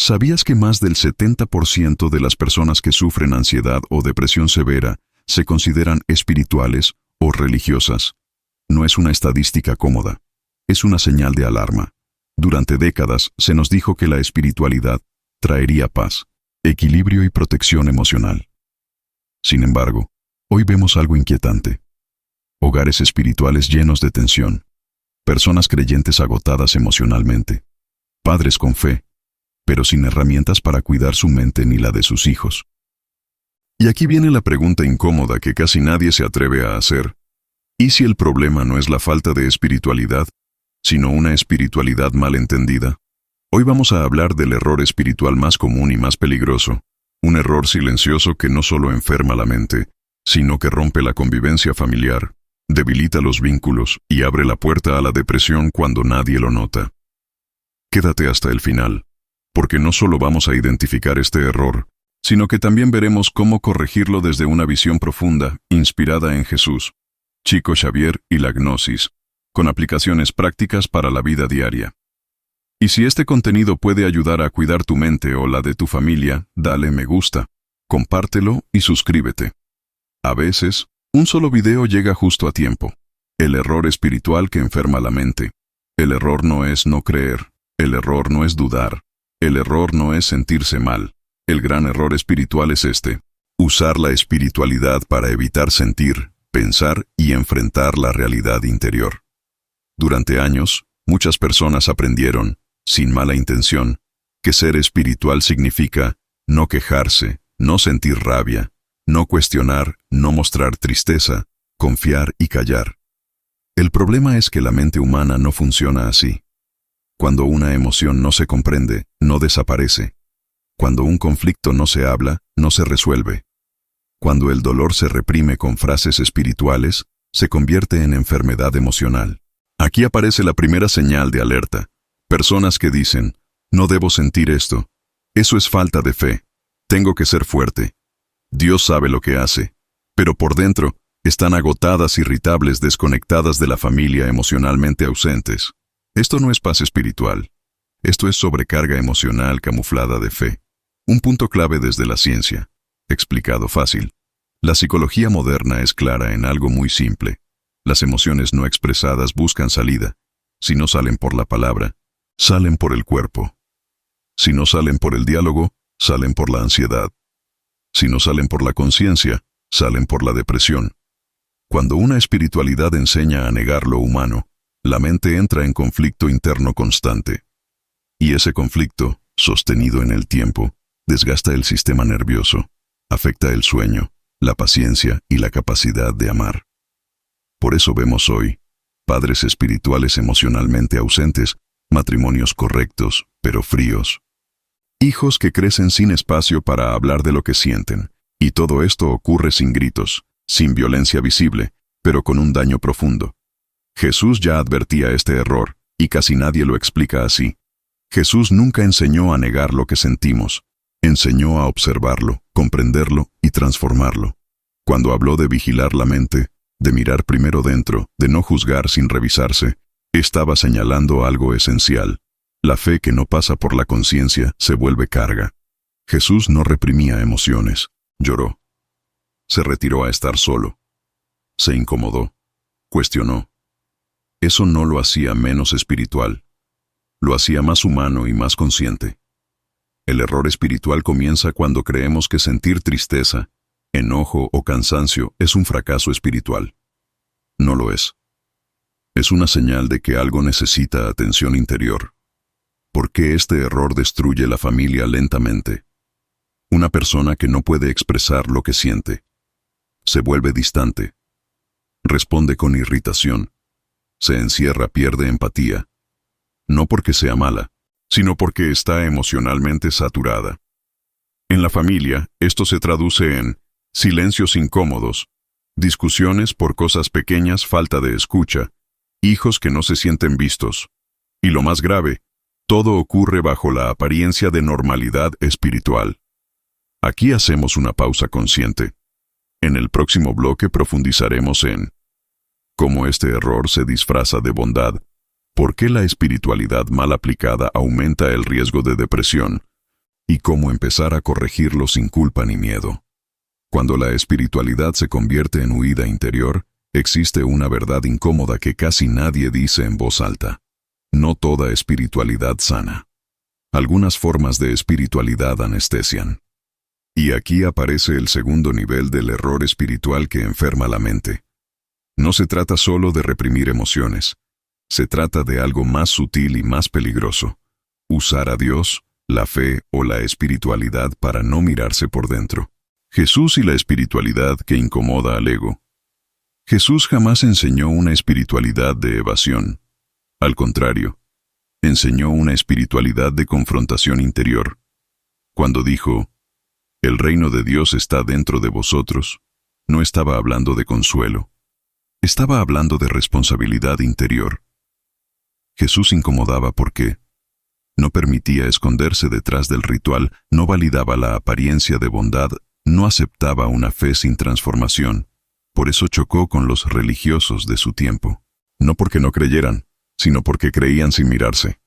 ¿Sabías que más del 70% de las personas que sufren ansiedad o depresión severa se consideran espirituales o religiosas? No es una estadística cómoda, es una señal de alarma. Durante décadas se nos dijo que la espiritualidad traería paz, equilibrio y protección emocional. Sin embargo, hoy vemos algo inquietante. Hogares espirituales llenos de tensión, personas creyentes agotadas emocionalmente, padres con fe, pero sin herramientas para cuidar su mente ni la de sus hijos. Y aquí viene la pregunta incómoda que casi nadie se atreve a hacer. ¿Y si el problema no es la falta de espiritualidad, sino una espiritualidad mal entendida? Hoy vamos a hablar del error espiritual más común y más peligroso, un error silencioso que no solo enferma la mente, sino que rompe la convivencia familiar, debilita los vínculos y abre la puerta a la depresión cuando nadie lo nota. Quédate hasta el final, porque no solo vamos a identificar este error, sino que también veremos cómo corregirlo desde una visión profunda, inspirada en Jesús, Chico Xavier y la Gnosis, con aplicaciones prácticas para la vida diaria. Y si este contenido puede ayudar a cuidar tu mente o la de tu familia, dale me gusta, compártelo y suscríbete. A veces, un solo video llega justo a tiempo. El error espiritual que enferma la mente. El error no es no creer. El error no es dudar. El error no es sentirse mal. El gran error espiritual es este: usar la espiritualidad para evitar sentir, pensar y enfrentar la realidad interior. Durante años, muchas personas aprendieron, sin mala intención, que ser espiritual significa no quejarse, no sentir rabia, no cuestionar, no mostrar tristeza, confiar y callar. El problema es que la mente humana no funciona así. Cuando una emoción no se comprende, no desaparece. Cuando un conflicto no se habla, no se resuelve. Cuando el dolor se reprime con frases espirituales, se convierte en enfermedad emocional. Aquí aparece la primera señal de alerta. Personas que dicen, no debo sentir esto. Eso es falta de fe. Tengo que ser fuerte. Dios sabe lo que hace. Pero por dentro, están agotadas, irritables, desconectadas de la familia, emocionalmente ausentes. Esto no es paz espiritual. Esto es sobrecarga emocional camuflada de fe. Un punto clave desde la ciencia. Explicado fácil. La psicología moderna es clara en algo muy simple. Las emociones no expresadas buscan salida. Si no salen por la palabra, salen por el cuerpo. Si no salen por el diálogo, salen por la ansiedad. Si no salen por la conciencia, salen por la depresión. Cuando una espiritualidad enseña a negar lo humano, la mente entra en conflicto interno constante. Y ese conflicto, sostenido en el tiempo, desgasta el sistema nervioso, afecta el sueño, la paciencia y la capacidad de amar. Por eso vemos hoy padres espirituales emocionalmente ausentes, matrimonios correctos, pero fríos. Hijos que crecen sin espacio para hablar de lo que sienten, y todo esto ocurre sin gritos, sin violencia visible, pero con un daño profundo. Jesús ya advertía este error, y casi nadie lo explica así. Jesús nunca enseñó a negar lo que sentimos, enseñó a observarlo, comprenderlo y transformarlo. Cuando habló de vigilar la mente, de mirar primero dentro, de no juzgar sin revisarse, estaba señalando algo esencial. La fe que no pasa por la conciencia se vuelve carga. Jesús no reprimía emociones, lloró. Se retiró a estar solo. Se incomodó. Cuestionó. Eso no lo hacía menos espiritual. Lo hacía más humano y más consciente. El error espiritual comienza cuando creemos que sentir tristeza, enojo o cansancio es un fracaso espiritual. No lo es. Es una señal de que algo necesita atención interior. ¿Por qué este error destruye la familia lentamente? Una persona que no puede expresar lo que siente. Se vuelve distante. Responde con irritación. Se encierra, pierde empatía. No porque sea mala, sino porque está emocionalmente saturada. En la familia, esto se traduce en silencios incómodos, discusiones por cosas pequeñas, falta de escucha, hijos que no se sienten vistos. Y lo más grave, todo ocurre bajo la apariencia de normalidad espiritual. Aquí hacemos una pausa consciente. En el próximo bloque profundizaremos en cómo este error se disfraza de bondad, por qué la espiritualidad mal aplicada aumenta el riesgo de depresión, y cómo empezar a corregirlo sin culpa ni miedo. Cuando la espiritualidad se convierte en huida interior, existe una verdad incómoda que casi nadie dice en voz alta. No toda espiritualidad sana. Algunas formas de espiritualidad anestesian. Y aquí aparece el segundo nivel del error espiritual que enferma la mente. No se trata solo de reprimir emociones. Se trata de algo más sutil y más peligroso. Usar a Dios, la fe o la espiritualidad para no mirarse por dentro. Jesús y la espiritualidad que incomoda al ego. Jesús jamás enseñó una espiritualidad de evasión. Al contrario, enseñó una espiritualidad de confrontación interior. Cuando dijo, «El reino de Dios está dentro de vosotros», no estaba hablando de consuelo. Estaba hablando de responsabilidad interior. Jesús incomodaba porque no permitía esconderse detrás del ritual, no validaba la apariencia de bondad, no aceptaba una fe sin transformación. Por eso chocó con los religiosos de su tiempo. No porque no creyeran, sino porque creían sin mirarse.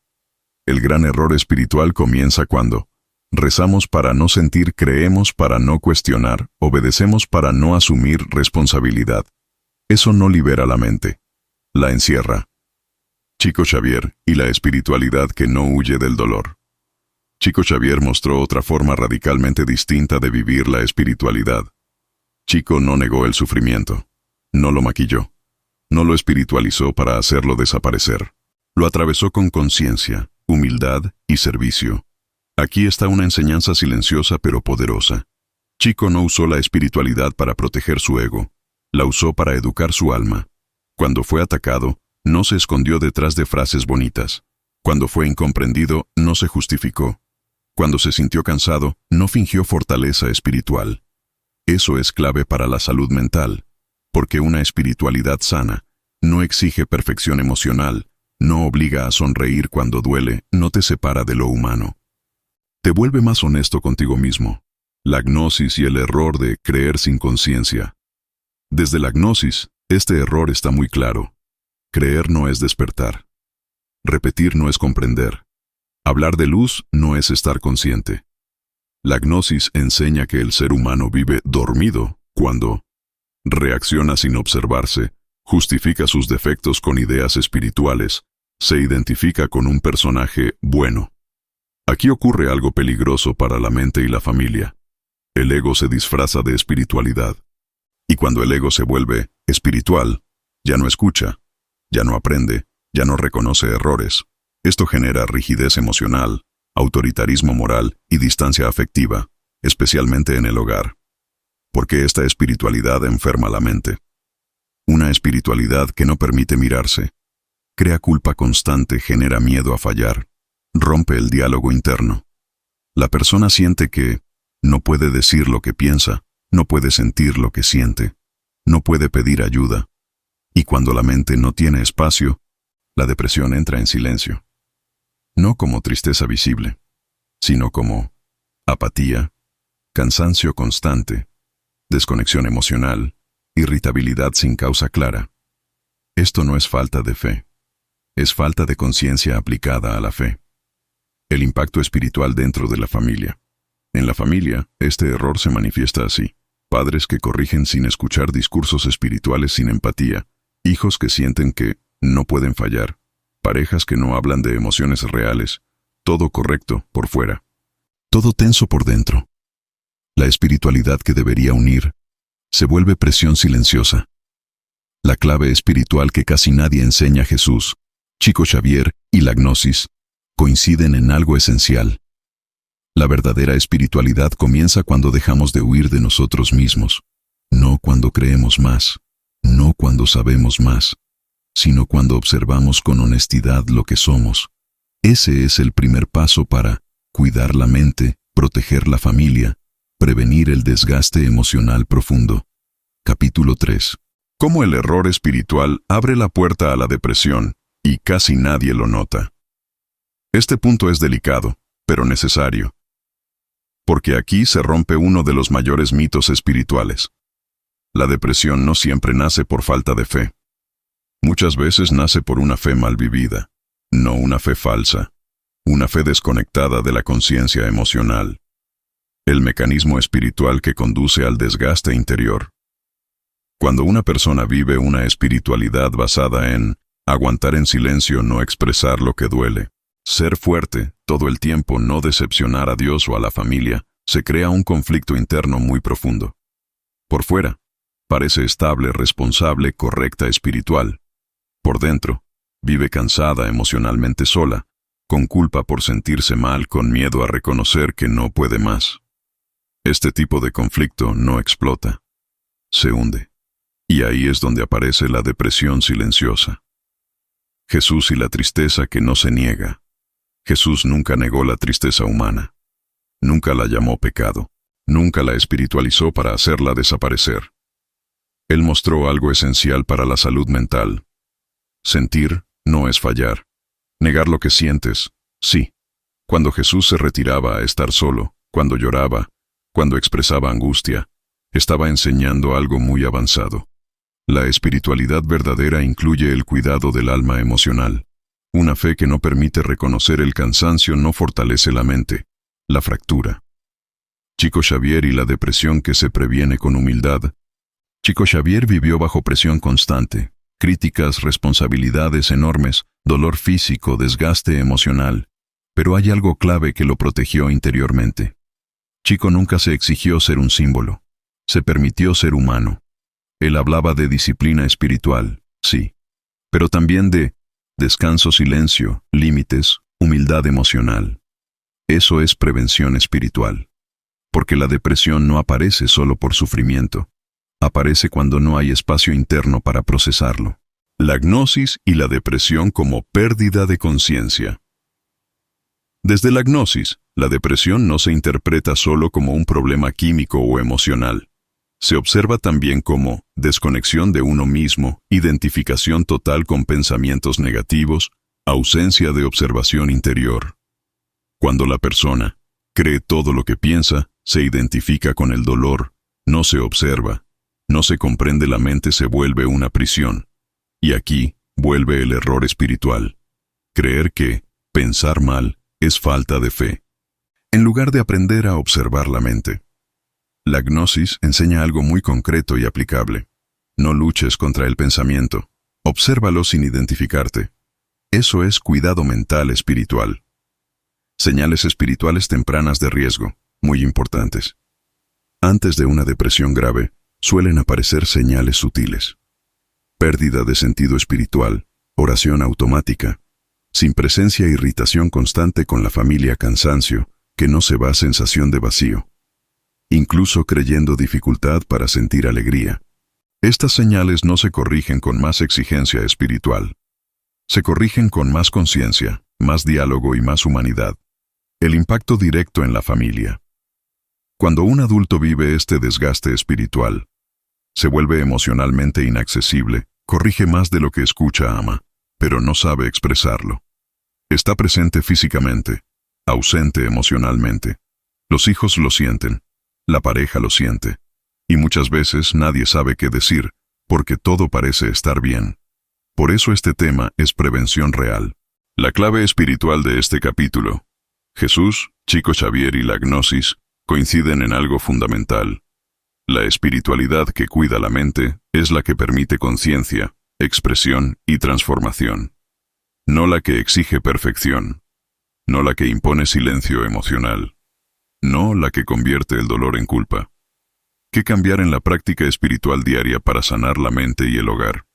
El gran error espiritual comienza cuando rezamos para no sentir, creemos para no cuestionar, obedecemos para no asumir responsabilidad. Eso no libera la mente, la encierra. Chico Xavier y la espiritualidad que no huye del dolor. Chico Xavier mostró otra forma radicalmente distinta de vivir la espiritualidad. Chico no negó el sufrimiento, no lo maquilló, no lo espiritualizó para hacerlo desaparecer. Lo atravesó con conciencia, humildad y servicio. Aquí está una enseñanza silenciosa pero poderosa. Chico no usó la espiritualidad para proteger su ego, la usó para educar su alma. Cuando fue atacado, no se escondió detrás de frases bonitas. Cuando fue incomprendido, no se justificó. Cuando se sintió cansado, no fingió fortaleza espiritual. Eso es clave para la salud mental, porque una espiritualidad sana no exige perfección emocional, no obliga a sonreír cuando duele, no te separa de lo humano. Te vuelve más honesto contigo mismo. La gnosis y el error de creer sin conciencia. Desde la gnosis, este error está muy claro. Creer no es despertar. Repetir no es comprender. Hablar de luz no es estar consciente. La gnosis enseña que el ser humano vive dormido cuando reacciona sin observarse, justifica sus defectos con ideas espirituales, se identifica con un personaje bueno. Aquí ocurre algo peligroso para la mente y la familia. El ego se disfraza de espiritualidad. Y cuando el ego se vuelve espiritual, ya no escucha, ya no aprende, ya no reconoce errores. Esto genera rigidez emocional, autoritarismo moral y distancia afectiva, especialmente en el hogar. Porque esta espiritualidad enferma la mente. Una espiritualidad que no permite mirarse. Crea culpa constante, genera miedo a fallar. Rompe el diálogo interno. La persona siente que no puede decir lo que piensa, no puede sentir lo que siente, no puede pedir ayuda. Y cuando la mente no tiene espacio, la depresión entra en silencio. No como tristeza visible, sino como apatía, cansancio constante, desconexión emocional, irritabilidad sin causa clara. Esto no es falta de fe, es falta de conciencia aplicada a la fe. El impacto espiritual dentro de la familia. En la familia, este error se manifiesta así. Padres que corrigen sin escuchar discursos espirituales sin empatía, hijos que sienten que no pueden fallar, parejas que no hablan de emociones reales, todo correcto por fuera, todo tenso por dentro. La espiritualidad que debería unir se vuelve presión silenciosa. La clave espiritual que casi nadie enseña, Jesús, Chico Xavier y la gnosis, coinciden en algo esencial. La verdadera espiritualidad comienza cuando dejamos de huir de nosotros mismos, no cuando creemos más, no cuando sabemos más, sino cuando observamos con honestidad lo que somos. Ese es el primer paso para cuidar la mente, proteger la familia, prevenir el desgaste emocional profundo. Capítulo 3. Cómo el error espiritual abre la puerta a la depresión, y casi nadie lo nota. Este punto es delicado, pero necesario. Porque aquí se rompe uno de los mayores mitos espirituales. La depresión no siempre nace por falta de fe. Muchas veces nace por una fe mal vivida, no una fe falsa. una fe desconectada de la conciencia emocional, el mecanismo espiritual que conduce al desgaste interior. Cuando una persona vive una espiritualidad basada en aguantar en silencio, no expresar lo que duele, ser fuerte todo el tiempo, no decepcionar a Dios o a la familia, se crea un conflicto interno muy profundo. Por fuera, parece estable, responsable, correcta, espiritual. Por dentro, vive cansada, emocionalmente sola, con culpa por sentirse mal, con miedo a reconocer que no puede más. Este tipo de conflicto no explota, se hunde. Y ahí es donde aparece la depresión silenciosa. Jesús y la tristeza que no se niega. Jesús nunca negó la tristeza humana. Nunca la llamó pecado. Nunca la espiritualizó para hacerla desaparecer. Él mostró algo esencial para la salud mental. Sentir no es fallar. Negar lo que sientes, sí. Cuando Jesús se retiraba a estar solo, cuando lloraba, cuando expresaba angustia, estaba enseñando algo muy avanzado. La espiritualidad verdadera incluye el cuidado del alma emocional. Una fe que no permite reconocer el cansancio no fortalece la mente, la fractura. Chico Xavier y la depresión que se previene con humildad. Chico Xavier vivió bajo presión constante, críticas, responsabilidades enormes, dolor físico, desgaste emocional. Pero hay algo clave que lo protegió interiormente. Chico nunca se exigió ser un símbolo. Se permitió ser humano. Él hablaba de disciplina espiritual, sí, pero también de descanso, silencio, límites, humildad emocional. Eso es prevención espiritual. Porque la depresión no aparece solo por sufrimiento. Aparece cuando no hay espacio interno para procesarlo. La gnosis y la depresión como pérdida de conciencia. Desde la gnosis, la depresión no se interpreta solo como un problema químico o emocional. Se observa también como desconexión de uno mismo, identificación total con pensamientos negativos, ausencia de observación interior. Cuando la persona cree todo lo que piensa, se identifica con el dolor, no se observa, no se comprende, la mente se vuelve una prisión. Y aquí vuelve el error espiritual. Creer que pensar mal es falta de fe, en lugar de aprender a observar la mente. La gnosis enseña algo muy concreto y aplicable. No luches contra el pensamiento. Obsérvalo sin identificarte. Eso es cuidado mental espiritual. Señales espirituales tempranas de riesgo, muy importantes. Antes de una depresión grave, suelen aparecer señales sutiles. Pérdida de sentido espiritual, oración automática, sin presencia, irritación constante con la familia, cansancio, que no se va, sensación de vacío. Incluso creyendo dificultad para sentir alegría. Estas señales no se corrigen con más exigencia espiritual. Se corrigen con más conciencia, más diálogo y más humanidad. El impacto directo en la familia. Cuando un adulto vive este desgaste espiritual, se vuelve emocionalmente inaccesible, corrige más de lo que escucha, ama, pero no sabe expresarlo. Está presente físicamente, ausente emocionalmente. Los hijos lo sienten. La pareja lo siente, y muchas veces nadie sabe qué decir, porque todo parece estar bien. Por eso este tema es prevención real. La clave espiritual de este capítulo. Jesús, Chico Xavier y la gnosis coinciden en algo fundamental. La espiritualidad que cuida la mente es la que permite conciencia, expresión y transformación. No la que exige perfección. No la que impone silencio emocional. No la que convierte el dolor en culpa. ¿Qué cambiar en la práctica espiritual diaria para sanar la mente y el hogar?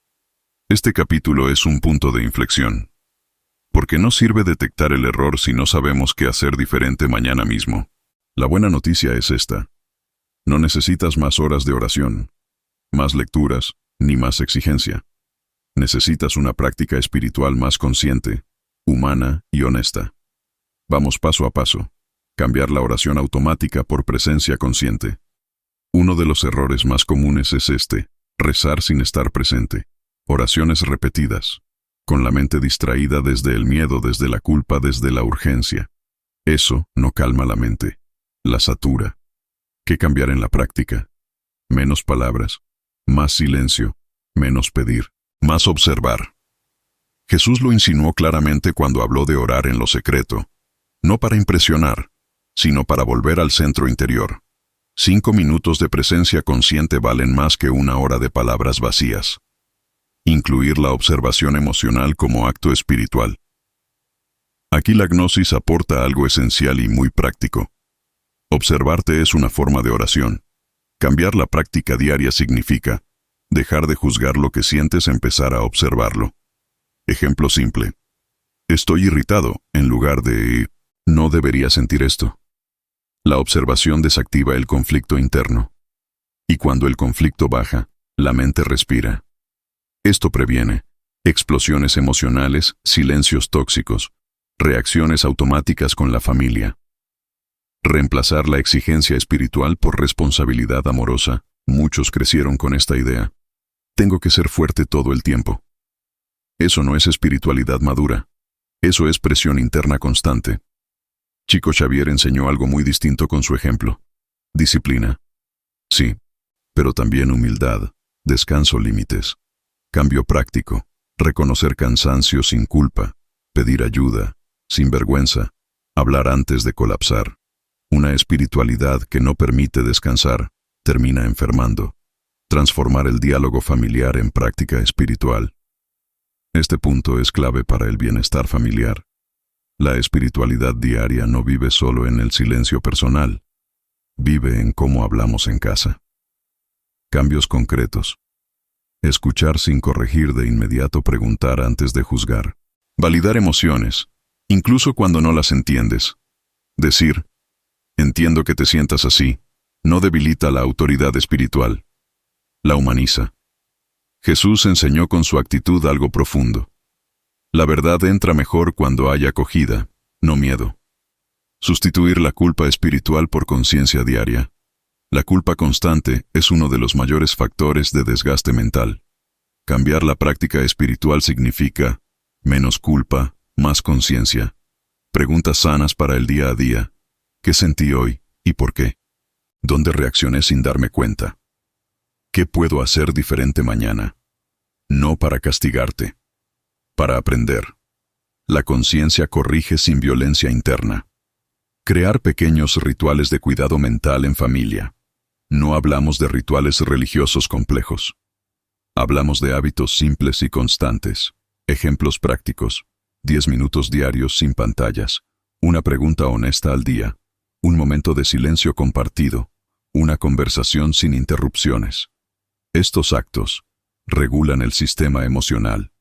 Este capítulo es un punto de inflexión. Porque no sirve detectar el error si no sabemos qué hacer diferente mañana mismo. La buena noticia es esta. No necesitas más horas de oración, más lecturas, ni más exigencia. Necesitas una práctica espiritual más consciente, humana y honesta. Vamos paso a paso. Cambiar la oración automática por presencia consciente. Uno de los errores más comunes es este, rezar sin estar presente. Oraciones repetidas, con la mente distraída desde el miedo, desde la culpa, desde la urgencia. Eso no calma la mente, la satura. ¿Qué cambiar en la práctica? Menos palabras, más silencio, menos pedir, más observar. Jesús lo insinuó claramente cuando habló de orar en lo secreto. No para impresionar, sino para volver al centro interior. 5 minutos de presencia consciente valen más que 1 hora de palabras vacías. Incluir la observación emocional como acto espiritual. Aquí la gnosis aporta algo esencial y muy práctico. Observarte es una forma de oración. Cambiar la práctica diaria significa dejar de juzgar lo que sientes, empezar a observarlo. Ejemplo simple. Estoy irritado, en lugar de no debería sentir esto. La observación desactiva el conflicto interno. Y cuando el conflicto baja, la mente respira. Esto previene explosiones emocionales, silencios tóxicos, reacciones automáticas con la familia. Reemplazar la exigencia espiritual por responsabilidad amorosa. Muchos crecieron con esta idea. Tengo que ser fuerte todo el tiempo. Eso no es espiritualidad madura. Eso es presión interna constante. Chico Xavier enseñó algo muy distinto con su ejemplo. Disciplina. Sí, pero también humildad, descanso, límites. Cambio práctico, reconocer cansancio sin culpa, pedir ayuda, sin vergüenza, hablar antes de colapsar. Una espiritualidad que no permite descansar, termina enfermando. Transformar el diálogo familiar en práctica espiritual. Este punto es clave para el bienestar familiar. La espiritualidad diaria no vive solo en el silencio personal, vive en cómo hablamos en casa. Cambios concretos. Escuchar sin corregir de inmediato, preguntar antes de juzgar. Validar emociones, incluso cuando no las entiendes. Decir, entiendo que te sientas así, no debilita la autoridad espiritual. La humaniza. Jesús enseñó con su actitud algo profundo. La verdad entra mejor cuando hay acogida, no miedo. Sustituir la culpa espiritual por conciencia diaria. La culpa constante es uno de los mayores factores de desgaste mental. Cambiar la práctica espiritual significa menos culpa, más conciencia. Preguntas sanas para el día a día. ¿Qué sentí hoy y por qué? ¿Dónde reaccioné sin darme cuenta? ¿Qué puedo hacer diferente mañana? No para castigarte, para aprender. La conciencia corrige sin violencia interna. Crear pequeños rituales de cuidado mental en familia. No hablamos de rituales religiosos complejos. Hablamos de hábitos simples y constantes. Ejemplos prácticos. 10 minutos diarios sin pantallas. Una pregunta honesta al día. Un momento de silencio compartido. Una conversación sin interrupciones. Estos actos regulan el sistema emocional.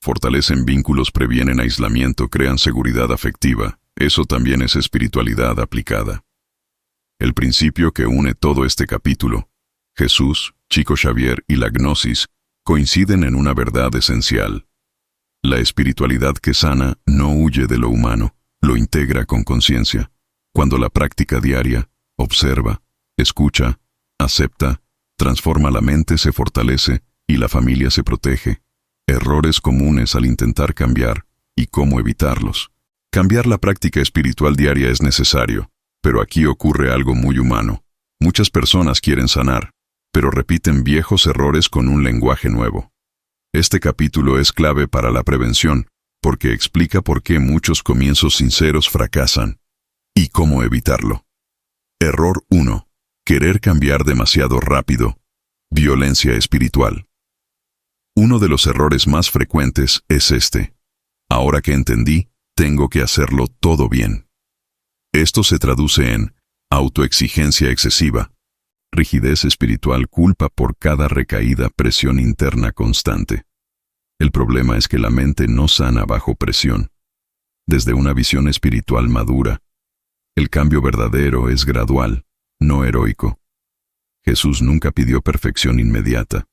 Fortalecen vínculos, previenen aislamiento, crean seguridad afectiva. Eso también es espiritualidad aplicada. El principio que une todo este capítulo, Jesús, Chico Xavier y la gnosis, coinciden en una verdad esencial. La espiritualidad que sana no huye de lo humano, lo integra con conciencia. Cuando la práctica diaria, observa, escucha, acepta, transforma la mente, se fortalece y la familia se protege. Errores comunes al intentar cambiar y cómo evitarlos. Cambiar la práctica espiritual diaria es necesario, pero aquí ocurre algo muy humano. Muchas personas quieren sanar, pero repiten viejos errores con un lenguaje nuevo. Este capítulo es clave para la prevención, porque explica por qué muchos comienzos sinceros fracasan y cómo evitarlo. Error 1. Querer cambiar demasiado rápido. Violencia espiritual. Uno de los errores más frecuentes es este. Ahora que entendí, tengo que hacerlo todo bien. Esto se traduce en autoexigencia excesiva, rigidez espiritual, culpa por cada recaída, presión interna constante. El problema es que la mente no sana bajo presión. Desde una visión espiritual madura, el cambio verdadero es gradual, no heroico. Jesús nunca pidió perfección inmediata.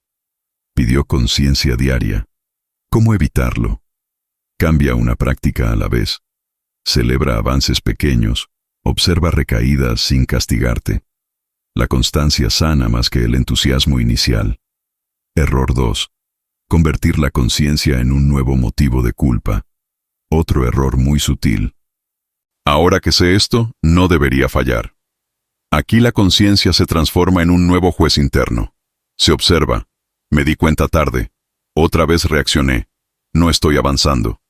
Pidió conciencia diaria. ¿Cómo evitarlo? Cambia una práctica a la vez. Celebra avances pequeños. Observa recaídas sin castigarte. La constancia sana más que el entusiasmo inicial. Error 2. Convertir la conciencia en un nuevo motivo de culpa. Otro error muy sutil. Ahora que sé esto, no debería fallar. Aquí la conciencia se transforma en un nuevo juez interno. Se observa. Me di cuenta tarde. Otra vez reaccioné. No estoy avanzando.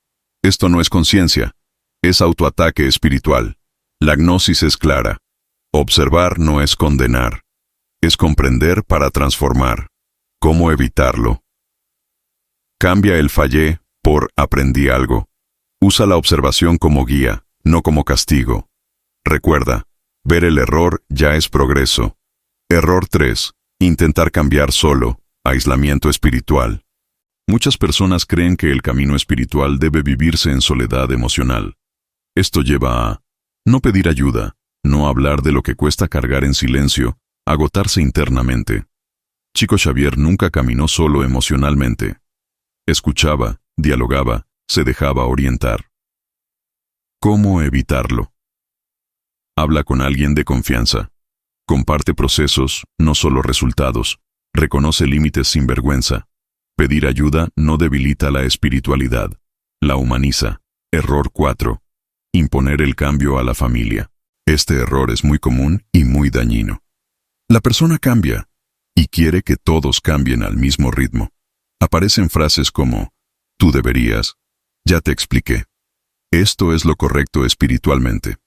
Esto no es conciencia. Es autoataque espiritual. La gnosis es clara. Observar no es condenar. Es comprender para transformar. ¿Cómo evitarlo? Cambia el fallé por aprendí algo. Usa la observación como guía, no como castigo. Recuerda, ver el error ya es progreso. Error 3. Intentar cambiar solo. Aislamiento espiritual. Muchas personas creen que el camino espiritual debe vivirse en soledad emocional. Esto lleva a no pedir ayuda, no hablar de lo que cuesta cargar en silencio, agotarse internamente. Chico Xavier nunca caminó solo emocionalmente. Escuchaba, dialogaba, se dejaba orientar. ¿Cómo evitarlo? Habla con alguien de confianza. Comparte procesos, no solo resultados. Reconoce límites sin vergüenza. Pedir ayuda no debilita la espiritualidad. La humaniza. Error 4. Imponer el cambio a la familia. Este error es muy común y muy dañino. La persona cambia y quiere que todos cambien al mismo ritmo. Aparecen frases como, tú deberías, ya te expliqué. Esto es lo correcto espiritualmente.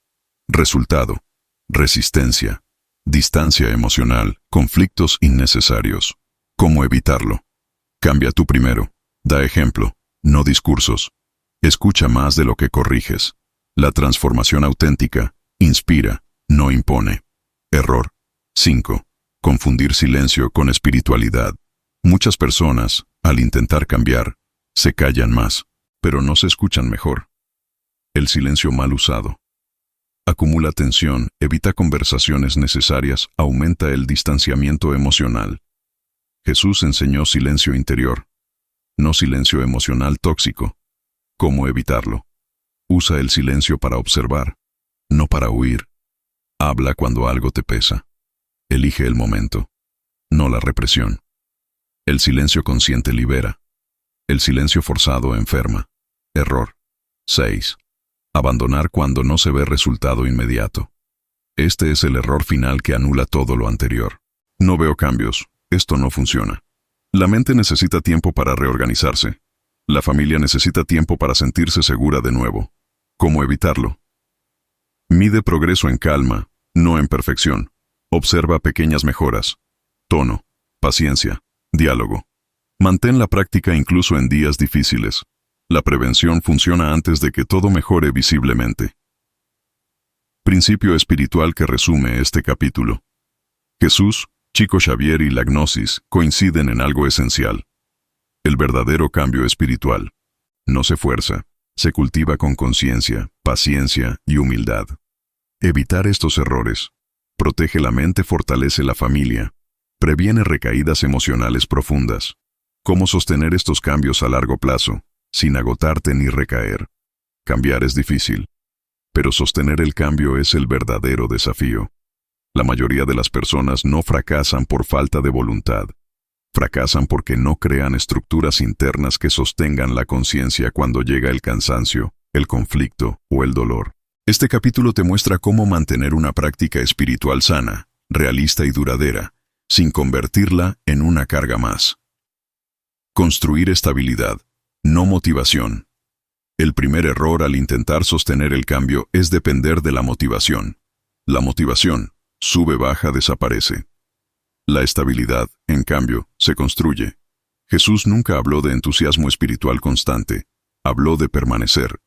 Resultado, resistencia, distancia emocional, conflictos innecesarios. ¿Cómo evitarlo? Cambia tú primero. Da ejemplo, no discursos. Escucha más de lo que corriges. La transformación auténtica inspira, no impone. Error 5. Confundir silencio con espiritualidad. Muchas personas, al intentar cambiar, se callan más, pero no se escuchan mejor. El silencio mal usado acumula tensión, evita conversaciones necesarias, aumenta el distanciamiento emocional. Jesús enseñó silencio interior, no silencio emocional tóxico. ¿Cómo evitarlo? Usa el silencio para observar, no para huir. Habla cuando algo te pesa. Elige el momento, no la represión. El silencio consciente libera. El silencio forzado enferma. Error 6. Abandonar cuando no se ve resultado inmediato. Este es el error final que anula todo lo anterior. No veo cambios, esto no funciona. La mente necesita tiempo para reorganizarse. La familia necesita tiempo para sentirse segura de nuevo. ¿Cómo evitarlo? Mide progreso en calma, no en perfección. Observa pequeñas mejoras. Tono, paciencia, diálogo. Mantén la práctica incluso en días difíciles. La prevención funciona antes de que todo mejore visiblemente. Principio espiritual que resume este capítulo. Jesús, Chico Xavier y la gnosis coinciden en algo esencial. El verdadero cambio espiritual no se fuerza, se cultiva con conciencia, paciencia y humildad. Evitar estos errores. Protege la mente, fortalece la familia. Previene recaídas emocionales profundas. ¿Cómo sostener estos cambios a largo plazo, sin agotarte ni recaer? Cambiar es difícil, pero sostener el cambio es el verdadero desafío. La mayoría de las personas no fracasan por falta de voluntad. Fracasan porque no crean estructuras internas que sostengan la conciencia cuando llega el cansancio, el conflicto o el dolor. Este capítulo te muestra cómo mantener una práctica espiritual sana, realista y duradera, sin convertirla en una carga más. Construir estabilidad, no motivación. El primer error al intentar sostener el cambio es depender de la motivación. La motivación, sube, baja, desaparece. La estabilidad, en cambio, se construye. Jesús nunca habló de entusiasmo espiritual constante, habló de permanecer.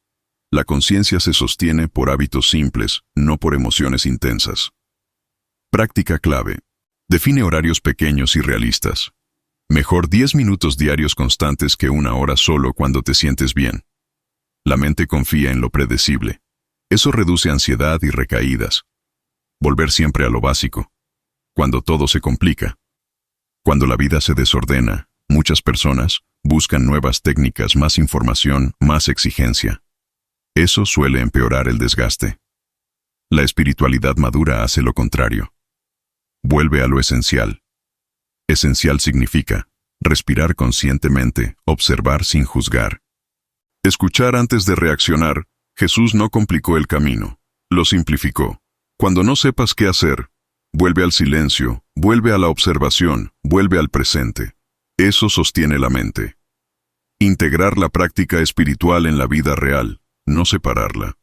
La conciencia se sostiene por hábitos simples, no por emociones intensas. Práctica clave. Define horarios pequeños y realistas. Mejor 10 minutos diarios constantes que 1 hora solo cuando te sientes bien. La mente confía en lo predecible. Eso reduce ansiedad y recaídas. Volver siempre a lo básico. Cuando todo se complica. Cuando la vida se desordena, muchas personas buscan nuevas técnicas, más información, más exigencia. Eso suele empeorar el desgaste. La espiritualidad madura hace lo contrario. Vuelve a lo esencial. Esencial significa respirar conscientemente, observar sin juzgar. Escuchar antes de reaccionar. Jesús no complicó el camino, lo simplificó. Cuando no sepas qué hacer, vuelve al silencio, vuelve a la observación, vuelve al presente. Eso sostiene la mente. Integrar la práctica espiritual en la vida real, no separarla.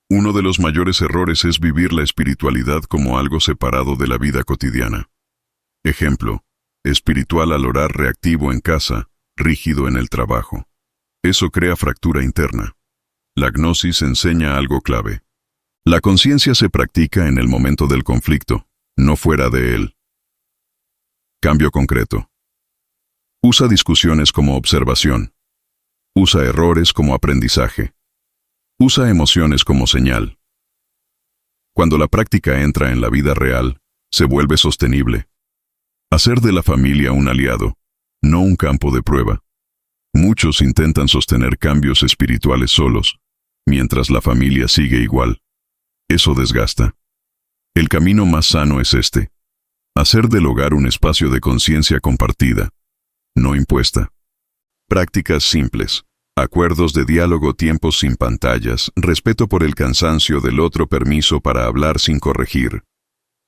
Uno de los mayores errores es vivir la espiritualidad como algo separado de la vida cotidiana. Ejemplo, espiritual al orar, reactivo en casa, rígido en el trabajo. Eso crea fractura interna. La gnosis enseña algo clave. La conciencia se practica en el momento del conflicto, no fuera de él. Cambio concreto. Usa discusiones como observación. Usa errores como aprendizaje. Usa emociones como señal. Cuando la práctica entra en la vida real, se vuelve sostenible. Hacer de la familia un aliado, no un campo de prueba. Muchos intentan sostener cambios espirituales solos, mientras la familia sigue igual. Eso desgasta. El camino más sano es este: hacer del hogar un espacio de conciencia compartida, no impuesta. Prácticas simples. Acuerdos de diálogo, tiempos sin pantallas, respeto por el cansancio del otro, permiso para hablar sin corregir.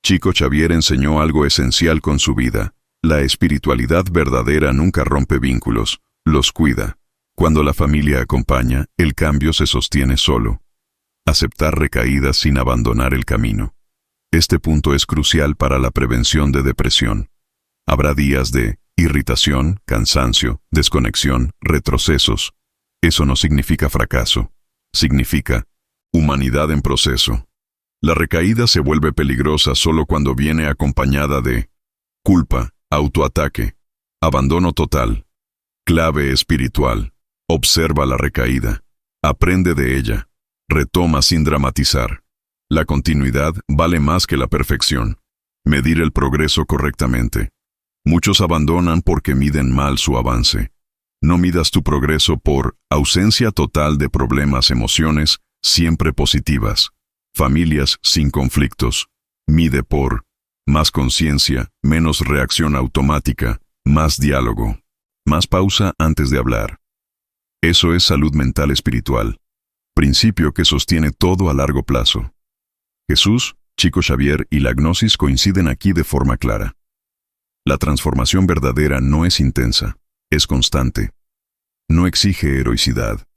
Chico Xavier enseñó algo esencial con su vida. La espiritualidad verdadera nunca rompe vínculos, los cuida. Cuando la familia acompaña, el cambio se sostiene solo. Aceptar recaídas sin abandonar el camino. Este punto es crucial para la prevención de depresión. Habrá días de irritación, cansancio, desconexión, retrocesos. Eso no significa fracaso. Significa humanidad en proceso. La recaída se vuelve peligrosa solo cuando viene acompañada de culpa, autoataque, abandono total. Clave espiritual. Observa la recaída. Aprende de ella. Retoma sin dramatizar. La continuidad vale más que la perfección. Medir el progreso correctamente. Muchos abandonan porque miden mal su avance. No midas tu progreso por ausencia total de problemas, emociones siempre positivas. Familias sin conflictos. Mide por más conciencia, menos reacción automática, más diálogo, más pausa antes de hablar. Eso es salud mental espiritual. Principio que sostiene todo a largo plazo. Jesús, Chico Xavier y la gnosis coinciden aquí de forma clara. La transformación verdadera no es intensa, es constante. No exige heroicidad.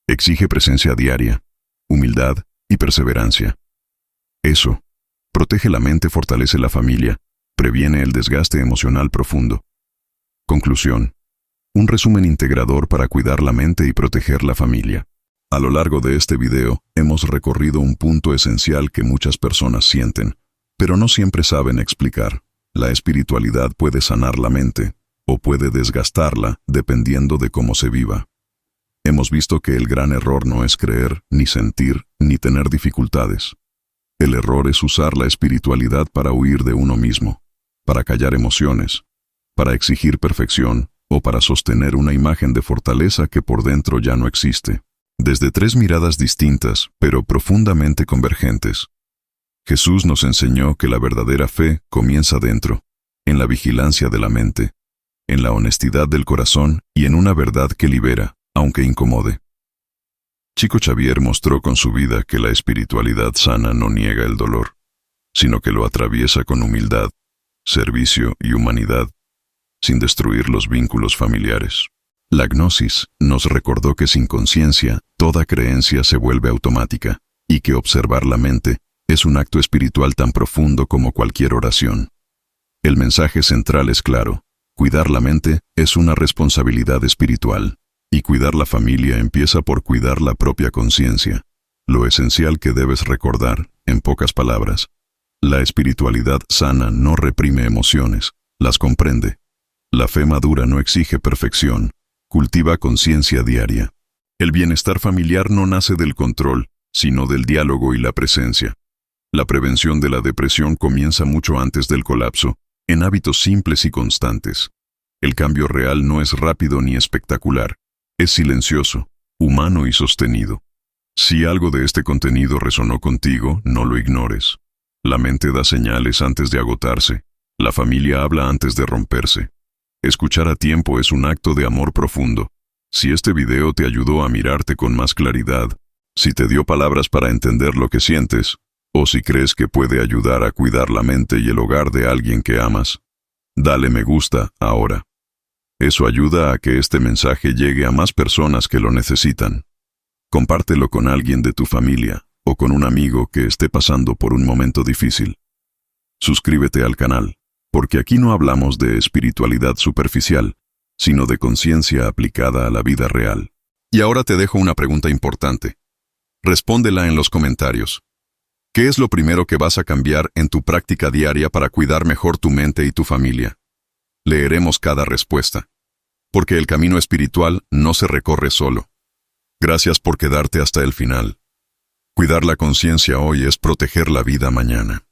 Exige presencia diaria, humildad y perseverancia. Eso protege la mente, fortalece la familia, previene el desgaste emocional profundo. Conclusión. Un resumen integrador para cuidar la mente y proteger la familia. A lo largo de este video, hemos recorrido un punto esencial que muchas personas sienten, pero no siempre saben explicar. La espiritualidad puede sanar la mente, o puede desgastarla, dependiendo de cómo se viva. Hemos visto que el gran error no es creer, ni sentir, ni tener dificultades. El error es usar la espiritualidad para huir de uno mismo, para callar emociones, para exigir perfección, o para sostener una imagen de fortaleza que por dentro ya no existe. Desde tres miradas distintas, pero profundamente convergentes. Jesús nos enseñó que la verdadera fe comienza dentro, en la vigilancia de la mente, en la honestidad del corazón y en una verdad que libera, aunque incomode. Chico Xavier mostró con su vida que la espiritualidad sana no niega el dolor, sino que lo atraviesa con humildad, servicio y humanidad, sin destruir los vínculos familiares. La gnosis nos recordó que sin conciencia, toda creencia se vuelve automática, y que observar la mente es un acto espiritual tan profundo como cualquier oración. El mensaje central es claro: cuidar la mente es una responsabilidad espiritual, y cuidar la familia empieza por cuidar la propia conciencia. Lo esencial que debes recordar, en pocas palabras: la espiritualidad sana no reprime emociones, las comprende. La fe madura no exige perfección, cultiva conciencia diaria. El bienestar familiar no nace del control, sino del diálogo y la presencia. La prevención de la depresión comienza mucho antes del colapso, en hábitos simples y constantes. El cambio real no es rápido ni espectacular, es silencioso, humano y sostenido. Si algo de este contenido resonó contigo, no lo ignores. La mente da señales antes de agotarse, la familia habla antes de romperse. Escuchar a tiempo es un acto de amor profundo. Si este video te ayudó a mirarte con más claridad, si te dio palabras para entender lo que sientes, o si crees que puede ayudar a cuidar la mente y el hogar de alguien que amas, dale me gusta ahora. Eso ayuda a que este mensaje llegue a más personas que lo necesitan. Compártelo con alguien de tu familia, o con un amigo que esté pasando por un momento difícil. Suscríbete al canal, porque aquí no hablamos de espiritualidad superficial, sino de conciencia aplicada a la vida real. Y ahora te dejo una pregunta importante. Respóndela en los comentarios. ¿Qué es lo primero que vas a cambiar en tu práctica diaria para cuidar mejor tu mente y tu familia? Leeremos cada respuesta. Porque el camino espiritual no se recorre solo. Gracias por quedarte hasta el final. Cuidar la conciencia hoy es proteger la vida mañana.